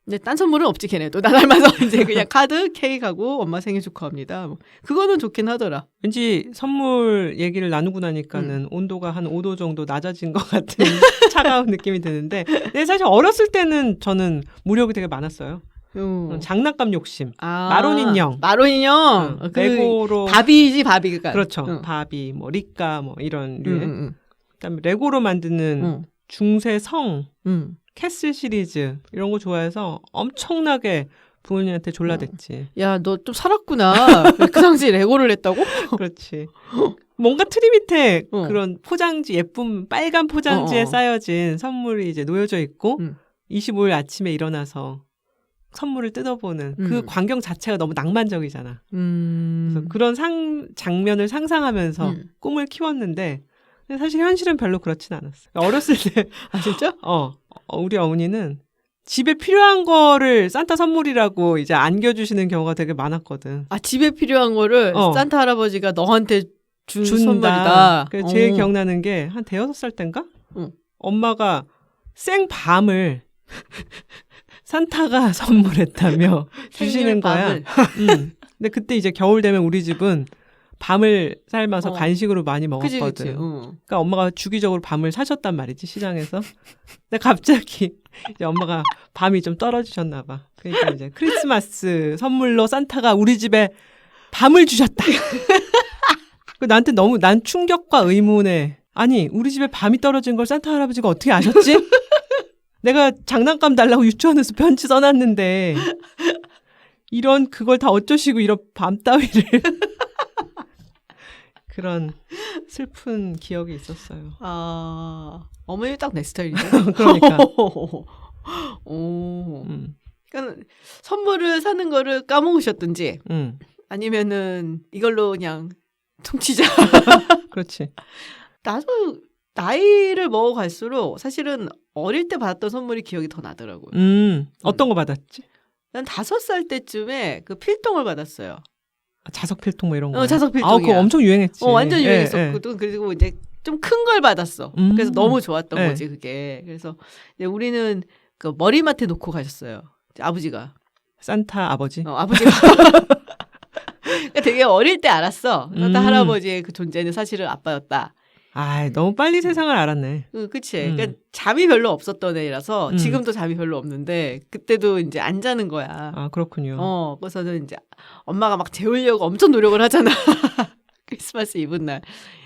Speaker 1: 근데 딴 선물은 없지 걔네도. 나 닮아서 이제 그냥 카드, 케이크하고 엄마 생일 축하합니다. 뭐. 그거는 좋긴 하더라.
Speaker 2: 왠지 선물 얘기를 나누고 나니까는 온도가 한 5도 정도 낮아진 것 같은 차가운 느낌이 드는데 근데 사실 어렸을 때는 저는 무력이 되게 많았어요. 장난감 욕심. 마론 인형.
Speaker 1: 마론 인형.
Speaker 2: 레고로.
Speaker 1: 바비지, 바비가.
Speaker 2: 그렇죠. 바비, 뭐, 리카, 뭐, 이런 류의. 그다음에 레고로 만드는 중세 성, 캐슬 시리즈, 이런 거 좋아해서 엄청나게 부모님한테 졸라댔지.
Speaker 1: 야, 너 좀 살았구나. 그 당시에 레고를 했다고?
Speaker 2: 그렇지. 뭔가 트리 밑에 그런 포장지, 예쁜 빨간 포장지에 쌓여진 선물이 이제 놓여져 있고, 25일 아침에 일어나서 선물을 뜯어보는 그 광경 자체가 너무 낭만적이잖아. 그래서 그런 장면을 상상하면서 꿈을 키웠는데 근데 사실 현실은 별로 그렇진 않았어. 어렸을 때
Speaker 1: 진짜?
Speaker 2: 우리 어머니는 집에 필요한 거를 산타 선물이라고 이제 안겨주시는 경우가 되게 많았거든.
Speaker 1: 집에 필요한 거를 산타 할아버지가 너한테 준다. 선물이다.
Speaker 2: 그래서 제일 기억나는 게 한 대여섯 살 땐가? 엄마가 생밤을 산타가 선물했다며 주시는 거야. 근데 그때 이제 겨울 되면 우리 집은 밤을 삶아서 간식으로 많이 먹었거든. 그치. 그러니까 엄마가 주기적으로 밤을 사셨단 말이지 시장에서. 근데 갑자기 이제 엄마가 밤이 좀 떨어지셨나 봐. 그러니까 이제 크리스마스 선물로 산타가 우리 집에 밤을 주셨다. 나한테 너무 난 충격과 의문에 아니 우리 집에 밤이 떨어진 걸 산타 할아버지가 어떻게 아셨지? 내가 장난감 달라고 유치원에서 편지 써놨는데 이런 그걸 다 어쩌시고 이런 밤 따위를 그런 슬픈 기억이 있었어요.
Speaker 1: 어머니 딱 내 스타일이네.
Speaker 2: 그러니까.
Speaker 1: 그러니까 선물을 사는 거를 까먹으셨든지 아니면은 이걸로 그냥 퉁치자.
Speaker 2: 그렇지.
Speaker 1: 나도 나이를 먹어갈수록 사실은 어릴 때 받았던 선물이 기억이 더 나더라고요.
Speaker 2: 어떤 거 받았지?
Speaker 1: 난 5살 때쯤에 그 필통을 받았어요.
Speaker 2: 자석 필통 뭐 이런 거.
Speaker 1: 자석 필통이야.
Speaker 2: 그거 엄청 유행했지.
Speaker 1: 완전 유행했었거든. 그리고 이제 좀 큰 걸 받았어. 그래서 너무 좋았던 거지 그게. 그래서 이제 우리는 그 머리맡에 놓고 가셨어요. 아버지가.
Speaker 2: 산타 아버지?
Speaker 1: 아버지가. 그러니까 되게 어릴 때 알았어. 산타 할아버지의 그 존재는 사실은 아빠였다.
Speaker 2: 너무 빨리 세상을 알았네.
Speaker 1: 그치. 그러니까 잠이 별로 없었던 애라서 지금도 잠이 별로 없는데 그때도 이제 안 자는 거야.
Speaker 2: 그렇군요.
Speaker 1: 그래서는 이제 엄마가 막 재우려고 엄청 노력을 하잖아. 크리스마스 이브 날.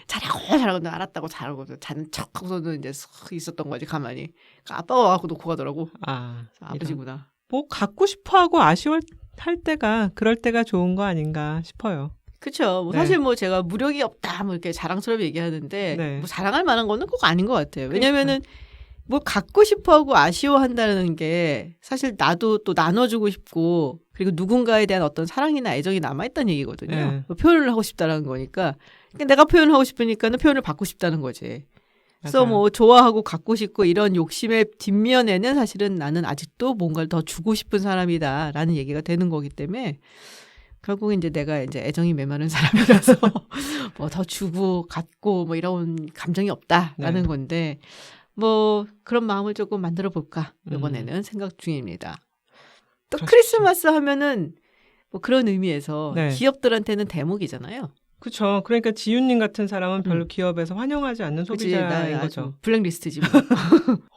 Speaker 1: 자라고 알았다고 자라고 자는 척하고서는 이제 쓱 있었던 거지 가만히. 그러니까 아빠가 와갖고 놓고 가더라고. 아버지구나.
Speaker 2: 뭐 갖고 싶어하고 아쉬워할 때가 그럴 때가 좋은 거 아닌가 싶어요.
Speaker 1: 그렇죠. 사실 뭐 제가 무력이 없다 뭐 이렇게 자랑스럽게 얘기하는데 뭐 자랑할 만한 거는 꼭 아닌 것 같아요. 왜냐면은 뭘 갖고 싶어하고 아쉬워한다는 게 사실 나도 또 나눠주고 싶고 그리고 누군가에 대한 어떤 사랑이나 애정이 남아있다는 얘기거든요. 뭐 표현을 하고 싶다는 거니까 내가 표현을 하고 싶으니까는 표현을 받고 싶다는 거지. 그래서 뭐 좋아하고 갖고 싶고 이런 욕심의 뒷면에는 사실은 나는 아직도 뭔가를 더 주고 싶은 사람이다라는 얘기가 되는 거기 때문에 결국 이제 내가 이제 애정이 메마른 사람이라서 뭐 더 주고 갖고 뭐 이런 감정이 없다라는 건데 뭐 그런 마음을 조금 만들어 볼까 이번에는 생각 중입니다. 또 크리스마스 하면은 뭐 그런 의미에서 기업들한테는 대목이잖아요.
Speaker 2: 그렇죠. 그러니까 지윤님 같은 사람은 별로 기업에서 환영하지 않는 소비자인 거죠.
Speaker 1: 블랙리스트지 뭐.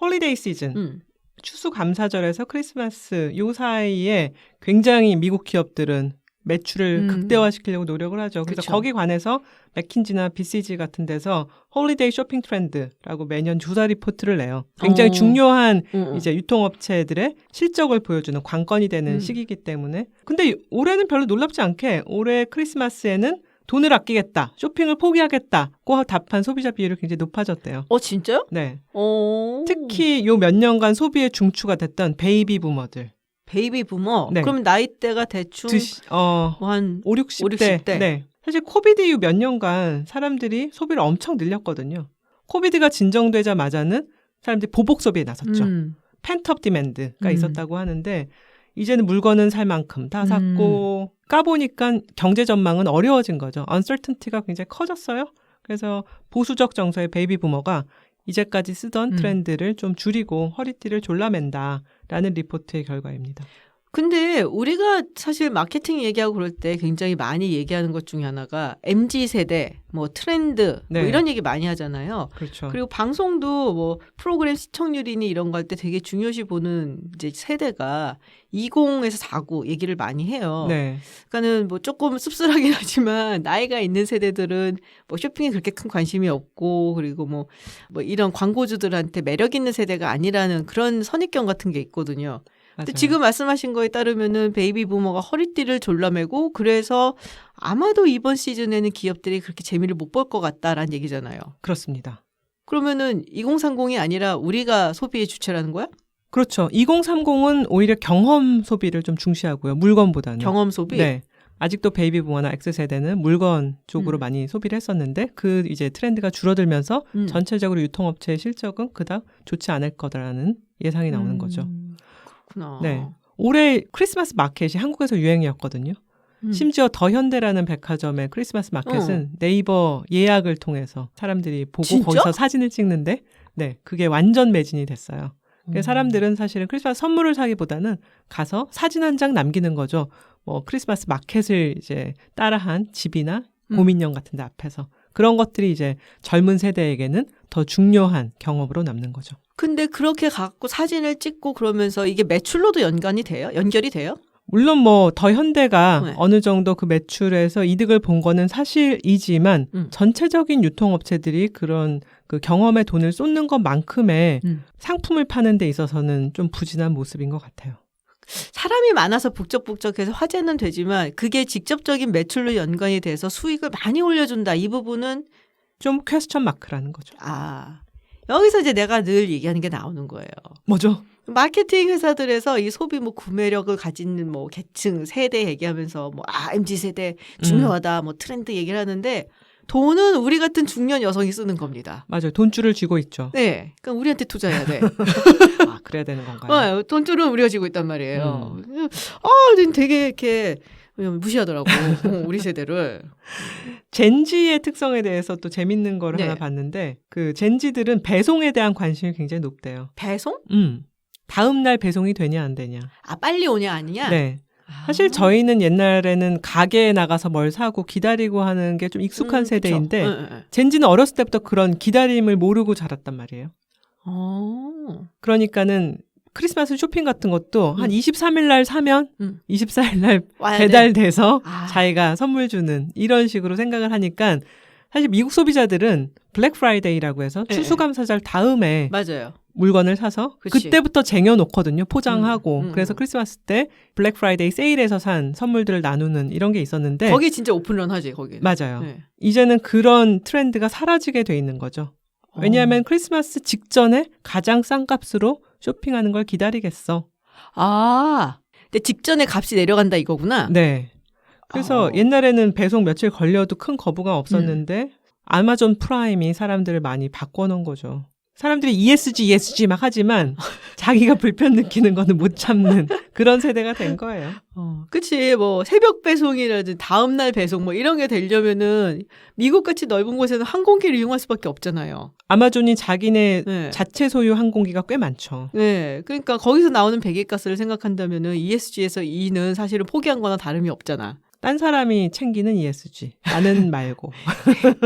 Speaker 2: 홀리데이 시즌. 추수감사절에서 크리스마스 요 사이에 굉장히 미국 기업들은 매출을 극대화시키려고 노력을 하죠. 그래서 거기 관해서 맥킨지나 BCG 같은 데서 홀리데이 쇼핑 트렌드라고 매년 조사 리포트를 내요. 굉장히 중요한 이제 유통업체들의 실적을 보여주는 관건이 되는 시기이기 때문에. 근데 올해는 별로 놀랍지 않게 올해 크리스마스에는 돈을 아끼겠다, 쇼핑을 포기하겠다고 답한 소비자 비율이 굉장히 높아졌대요.
Speaker 1: 진짜요?
Speaker 2: 네. 특히 요 몇 년간 소비에 중추가 됐던 베이비 부머들.
Speaker 1: 베이비 부머? 네. 그럼 나이대가 대충 한
Speaker 2: 5, 60대. 네. 사실 코비드 이후 몇 년간 사람들이 소비를 엄청 늘렸거든요. 코비드가 진정되자마자는 사람들이 보복 소비에 나섰죠. 펜트업 디맨드가 있었다고 하는데 이제는 물건은 살 만큼 다 샀고 까보니까 경제 전망은 어려워진 거죠. uncertainty가 굉장히 커졌어요. 그래서 보수적 정서의 베이비 부머가 이제까지 쓰던 트렌드를 좀 줄이고 허리띠를 졸라맨다라는 리포트의 결과입니다.
Speaker 1: 근데 우리가 사실 마케팅 얘기하고 그럴 때 굉장히 많이 얘기하는 것 중에 하나가 MZ세대, 뭐 트렌드,
Speaker 2: 네.
Speaker 1: 뭐 이런 얘기 많이 하잖아요.
Speaker 2: 그렇죠.
Speaker 1: 그리고 방송도 뭐 프로그램 시청률이니 이런 거 할 때 되게 중요시 보는 이제 세대가 20에서 49 얘기를 많이 해요.
Speaker 2: 네.
Speaker 1: 그러니까는 뭐 조금 씁쓸하긴 하지만 나이가 있는 세대들은 뭐 쇼핑에 그렇게 큰 관심이 없고 그리고 뭐 이런 광고주들한테 매력 있는 세대가 아니라는 그런 선입견 같은 게 있거든요. 근데 지금 말씀하신 거에 따르면은 베이비 부머가 허리띠를 졸라매고 그래서 아마도 이번 시즌에는 기업들이 그렇게 재미를 못 볼 것 같다라는 얘기잖아요.
Speaker 2: 그렇습니다.
Speaker 1: 그러면은 2030이 아니라 우리가 소비의 주체라는 거야?
Speaker 2: 그렇죠. 2030은 오히려 경험 소비를 좀 중시하고요. 물건보다는.
Speaker 1: 경험 소비?
Speaker 2: 네. 아직도 베이비 부머나 X세대는 물건 쪽으로 많이 소비를 했었는데 그 이제 트렌드가 줄어들면서 전체적으로 유통업체의 실적은 그닥 좋지 않을 거다라는 예상이 나오는 거죠.
Speaker 1: 그렇구나.
Speaker 2: 네. 올해 크리스마스 마켓이 한국에서 유행이었거든요. 심지어 더현대라는 백화점의 크리스마스 마켓은 네이버 예약을 통해서 사람들이 보고
Speaker 1: 진짜?
Speaker 2: 거기서 사진을 찍는데 네, 그게 완전 매진이 됐어요. 그래서 사람들은 사실은 크리스마스 선물을 사기보다는 가서 사진 한 장 남기는 거죠. 뭐 크리스마스 마켓을 이제 따라한 집이나 고민형 같은 데 앞에서. 그런 것들이 이제 젊은 세대에게는 더 중요한 경험으로 남는 거죠.
Speaker 1: 근데 그렇게 갖고 사진을 찍고 그러면서 이게 매출로도 연결이 돼요?
Speaker 2: 물론 뭐 더 현대가
Speaker 1: 네.
Speaker 2: 어느 정도 그 매출에서 이득을 본 거는 사실이지만 전체적인 유통업체들이 그런 그 경험에 돈을 쏟는 것만큼의 상품을 파는 데 있어서는 좀 부진한 모습인 것 같아요.
Speaker 1: 사람이 많아서 북적북적해서 화제는 되지만 그게 직접적인 매출로 연관이 돼서 수익을 많이 올려준다. 이 부분은
Speaker 2: 좀 퀘스천 마크라는 거죠.
Speaker 1: 여기서 이제 내가 늘 얘기하는 게 나오는 거예요.
Speaker 2: 뭐죠?
Speaker 1: 마케팅 회사들에서 이 소비 뭐 구매력을 가진 뭐 계층 세대 얘기하면서 뭐 MZ 세대 중요하다 뭐 트렌드 얘기를 하는데 돈은 우리 같은 중년 여성이 쓰는 겁니다.
Speaker 2: 맞아요. 돈줄을 쥐고 있죠.
Speaker 1: 네, 그러니까 우리한테 투자해야 돼.
Speaker 2: 그래야 되는 건가요?
Speaker 1: 돈줄은 우리가 쥐고 있단 말이에요. 되게 이렇게 무시하더라고 우리 세대를.
Speaker 2: 젠지의 특성에 대해서 또 재밌는 거를
Speaker 1: 네.
Speaker 2: 하나 봤는데 그 젠지들은 배송에 대한 관심이 굉장히 높대요.
Speaker 1: 배송?
Speaker 2: 다음 날 배송이 되냐 안 되냐.
Speaker 1: 빨리 오냐 아니냐?
Speaker 2: 네. 사실 저희는 옛날에는 가게에 나가서 뭘 사고 기다리고 하는 게 좀 익숙한 세대인데 젠지는 어렸을 때부터 그런 기다림을 모르고 자랐단 말이에요. 그러니까는 크리스마스 쇼핑 같은 것도 한 23일 날 사면 24일 날 배달돼서 자기가 선물 주는 이런 식으로 생각을 하니까 사실 미국 소비자들은 블랙 프라이데이라고 해서 추수감사절 다음에
Speaker 1: 맞아요.
Speaker 2: 물건을 사서
Speaker 1: 그치.
Speaker 2: 그때부터 쟁여놓거든요. 포장하고. 그래서 크리스마스 때 블랙 프라이데이 세일에서 산 선물들을 나누는 이런 게 있었는데
Speaker 1: 거기 진짜 오픈런 하지 거기.
Speaker 2: 맞아요. 네. 이제는 그런 트렌드가 사라지게 돼 있는 거죠. 왜냐하면 크리스마스 직전에 가장 싼 값으로 쇼핑하는 걸 기다리겠어.
Speaker 1: 근데 직전에 값이 내려간다 이거구나.
Speaker 2: 네. 그래서 옛날에는 배송 며칠 걸려도 큰 거부감 없었는데 아마존 프라임이 사람들을 많이 바꿔놓은 거죠. 사람들이 ESG 막 하지만 자기가 불편 느끼는 거는 못 참는 그런 세대가 된 거예요.
Speaker 1: 그치. 뭐 새벽 배송이라든지 다음날 배송 뭐 이런 게 되려면은 미국같이 넓은 곳에는 항공기를 이용할 수밖에 없잖아요.
Speaker 2: 아마존이 자기네 자체 소유 항공기가 꽤 많죠.
Speaker 1: 네. 그러니까 거기서 나오는 배기가스를 생각한다면은 ESG에서 E는 사실은 포기한 거나 다름이 없잖아.
Speaker 2: 딴 사람이 챙기는 ESG. 나는 말고.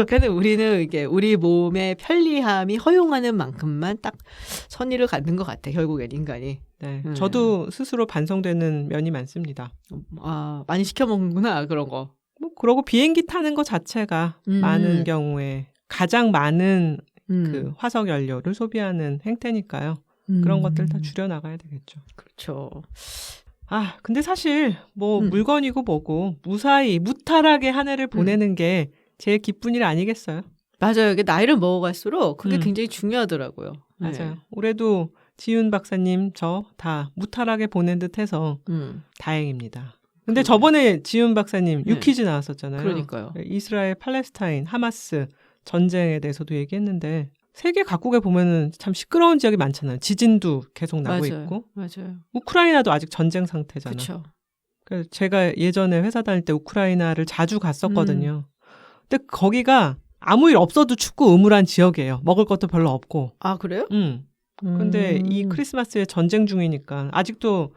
Speaker 1: 그런데 우리는 이게 우리 몸의 편리함이 허용하는 만큼만 딱 선의를 갖는 것 같아. 결국엔 인간이.
Speaker 2: 네. 저도 스스로 반성되는 면이 많습니다.
Speaker 1: 많이 시켜 먹는구나 그런 거.
Speaker 2: 그러고 비행기 타는 것 자체가 많은 경우에 가장 많은 그 화석 연료를 소비하는 행태니까요. 그런 것들 다 줄여나가야 되겠죠.
Speaker 1: 그렇죠.
Speaker 2: 근데 사실 뭐 물건이고 뭐고 무사히 무탈하게 한 해를 보내는 게 제일 기쁜 일 아니겠어요?
Speaker 1: 맞아요. 이게 나이를 먹어갈수록 그게 굉장히 중요하더라고요.
Speaker 2: 맞아요. 네. 올해도 지윤 박사님 저 다 무탈하게 보낸 듯해서 다행입니다. 근데 저번에 지윤 박사님 유퀴즈 나왔었잖아요.
Speaker 1: 그러니까요.
Speaker 2: 이스라엘, 팔레스타인, 하마스 전쟁에 대해서도 얘기했는데 세계 각국에 보면은 참 시끄러운 지역이 많잖아요. 지진도 계속 나고
Speaker 1: 맞아요.
Speaker 2: 있고.
Speaker 1: 맞아요.
Speaker 2: 우크라이나도 아직 전쟁 상태잖아요.
Speaker 1: 그렇죠.
Speaker 2: 그래서 제가 예전에 회사 다닐 때 우크라이나를 자주 갔었거든요. 근데 거기가 아무 일 없어도 춥고 음울한 지역이에요. 먹을 것도 별로 없고.
Speaker 1: 아, 그래요?
Speaker 2: 근데 이 크리스마스에 전쟁 중이니까 아직도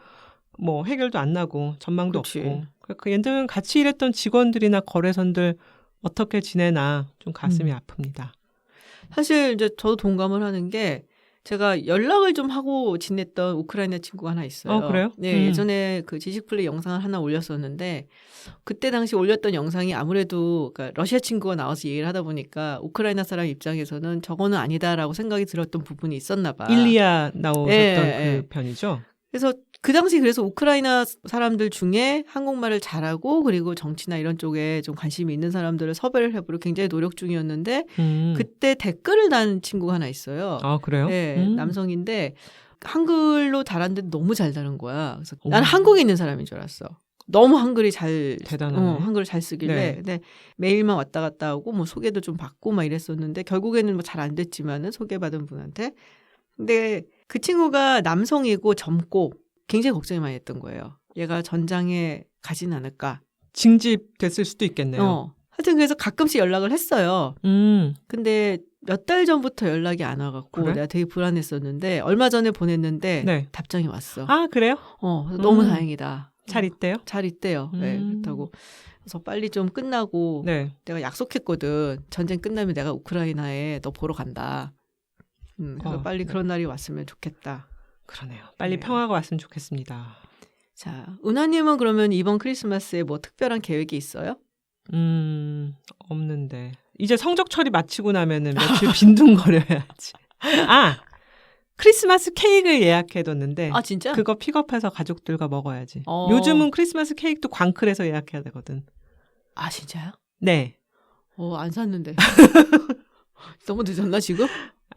Speaker 2: 뭐 해결도 안 나고 전망도
Speaker 1: 그치.
Speaker 2: 없고. 그 예전에 같이 일했던 직원들이나 거래선들 어떻게 지내나 좀 가슴이 아픕니다.
Speaker 1: 사실 이제 저도 동감을 하는 게 제가 연락을 좀 하고 지냈던 우크라이나 친구가 하나 있어요.
Speaker 2: 그래요?
Speaker 1: 네, 예전에 그 지식플레이 영상을 하나 올렸었는데 그때 당시 올렸던 영상이 아무래도 그러니까 러시아 친구가 나와서 얘기를 하다 보니까 우크라이나 사람 입장에서는 저거는 아니다라고 생각이 들었던 부분이 있었나 봐.
Speaker 2: 일리아 나오셨던
Speaker 1: 예,
Speaker 2: 그 편이죠?
Speaker 1: 그래서 그 당시 그래서 우크라이나 사람들 중에 한국말을 잘하고 그리고 정치나 이런 쪽에 좀 관심이 있는 사람들을 섭외를 해보려 굉장히 노력 중이었는데 그때 댓글을 단 친구가 하나 있어요.
Speaker 2: 아, 그래요?
Speaker 1: 네, 남성인데 한글로 달았는데 너무 잘 다른 거야. 그래서 나는 한국에 있는 사람인 줄 알았어. 너무 한글이 잘
Speaker 2: 대단하네.
Speaker 1: 한글을 잘 쓰길래
Speaker 2: 네.
Speaker 1: 근데 메일만 왔다 갔다 하고 뭐 소개도 좀 받고 막 이랬었는데 결국에는 뭐 잘 안 됐지만은 소개받은 분한테 근데 그 친구가 남성이고 젊고 굉장히 걱정이 많이 했던 거예요. 얘가 전장에 가진 않을까.
Speaker 2: 징집됐을 수도 있겠네요.
Speaker 1: 하여튼 그래서 가끔씩 연락을 했어요. 근데 몇 달 전부터 연락이 안 와갖고
Speaker 2: 그래?
Speaker 1: 내가 되게 불안했었는데 얼마 전에 보냈는데
Speaker 2: 네.
Speaker 1: 답장이 왔어.
Speaker 2: 아, 그래요?
Speaker 1: 그래서 너무 다행이다.
Speaker 2: 잘 있대요?
Speaker 1: 잘 있대요. 네, 그렇다고. 그래서 빨리 좀 끝나고
Speaker 2: 네.
Speaker 1: 내가 약속했거든. 전쟁 끝나면 내가 우크라이나에 너 보러 간다. 그래서 빨리 그런 날이 왔으면 좋겠다.
Speaker 2: 그러네요. 빨리
Speaker 1: 네.
Speaker 2: 평화가 왔으면 좋겠습니다.
Speaker 1: 자, 은하님은 그러면 이번 크리스마스에 뭐 특별한 계획이 있어요?
Speaker 2: 없는데. 이제 성적 처리 마치고 나면은 며칠 빈둥거려야지. 아! 크리스마스 케이크를 예약해뒀는데
Speaker 1: 아, 진짜?
Speaker 2: 그거 픽업해서 가족들과 먹어야지. 요즘은 크리스마스 케이크도 광클에서 예약해야 되거든.
Speaker 1: 아, 진짜요?
Speaker 2: 네.
Speaker 1: 안 샀는데. 너무 늦었나 지금?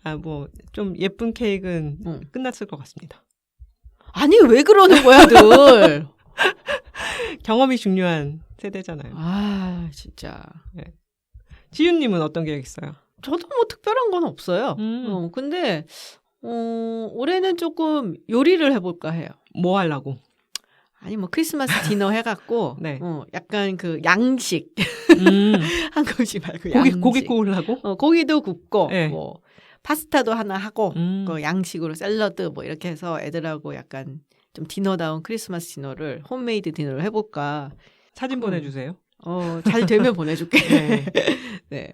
Speaker 2: 아, 뭐 좀 예쁜 케이크는 끝났을 것 같습니다.
Speaker 1: 아니, 왜 그러는 거야, 늘.
Speaker 2: 경험이 중요한 세대잖아요.
Speaker 1: 아, 진짜.
Speaker 2: 네. 지윤님은 어떤 계획 있어요?
Speaker 1: 저도 뭐 특별한 건 없어요. 근데 올해는 조금 요리를 해볼까 해요.
Speaker 2: 뭐 하려고?
Speaker 1: 아니 뭐 크리스마스 디너 해갖고
Speaker 2: 네.
Speaker 1: 약간 그 양식 한국식 말고 양식.
Speaker 2: 고기 구우려고?
Speaker 1: 고기도 굽고
Speaker 2: 네.
Speaker 1: 뭐 파스타도 하나 하고 그 양식으로 샐러드 뭐 이렇게 해서 애들하고 약간 좀 디너다운 크리스마스 디너를 홈메이드 디너를 해볼까.
Speaker 2: 사진 보내주세요.
Speaker 1: 잘 되면 보내줄게.
Speaker 2: 네.
Speaker 1: 네.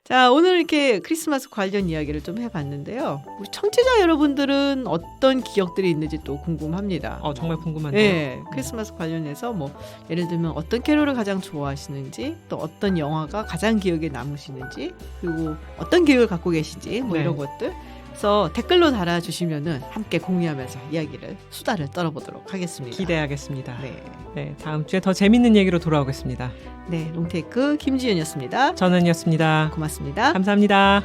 Speaker 1: 자, 오늘 이렇게 크리스마스 관련 이야기를 좀 해봤는데요. 우리 청취자 여러분들은 어떤 기억들이 있는지 또 궁금합니다.
Speaker 2: 정말 궁금한데요.
Speaker 1: 네, 크리스마스 관련해서 뭐 예를 들면 어떤 캐롤을 가장 좋아하시는지, 또 어떤 영화가 가장 기억에 남으시는지, 그리고 어떤 계획을 갖고 계신지 뭐
Speaker 2: 네.
Speaker 1: 이런 것들. 그래서 댓글로 달아주시면은 함께 공유하면서 이야기를 수다를 떨어보도록 하겠습니다.
Speaker 2: 기대하겠습니다.
Speaker 1: 네,
Speaker 2: 네, 다음 주에 더 재밌는 얘기로 돌아오겠습니다.
Speaker 1: 네, 롱테이크 김지연이었습니다.
Speaker 2: 전은이었습니다.
Speaker 1: 고맙습니다.
Speaker 2: 감사합니다.